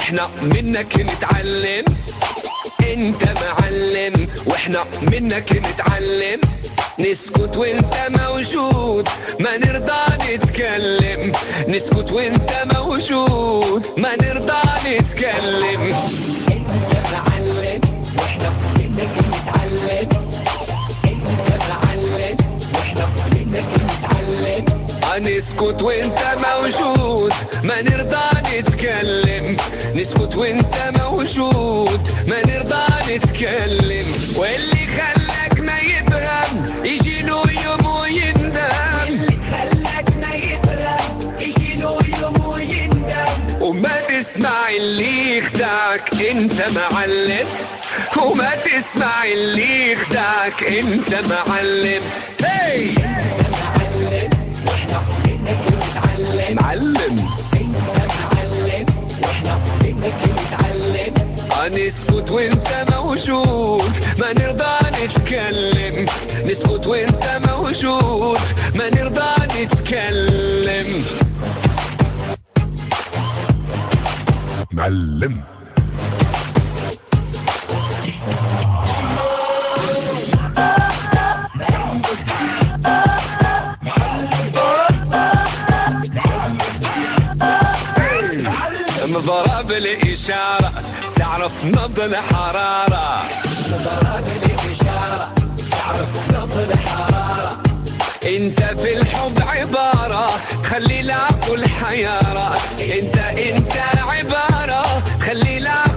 واحنا منك نتعلم. انت معلم واحنا منك نتعلم. نسكت وانت موجود ما نرضى نتكلم. نسكت وانت موجود ما نرضى نتكلم. انت معلم واحنا منك نتعلم. انت معلم واحنا منك نتعلم. نسكت وانت موجود ما نرضى نتكلم. نسكت وانت موجود ما نرضى نتكلم. واللي خلاك ما يفهم يجيله يوم ويندم. اللي خلاك ما يفهم يجيله يوم ويندم. وما تسمع اللي يخدعك انت معلم. وما تسمع اللي يخدعك انت معلم. هي معلم. انت معلم واحنا منك نتعلم. نسكت وانت موجود ما نرضى نتكلم. نسكت وانت موجود ما نرضى نتكلم. معلم. ضرب الإشارة تعرف نبض الحرارة. ضرب الإشارة تعرف نبض الحرارة. انت في الحب عبارة خلي العقل حيارة. انت عبارة خلي العقل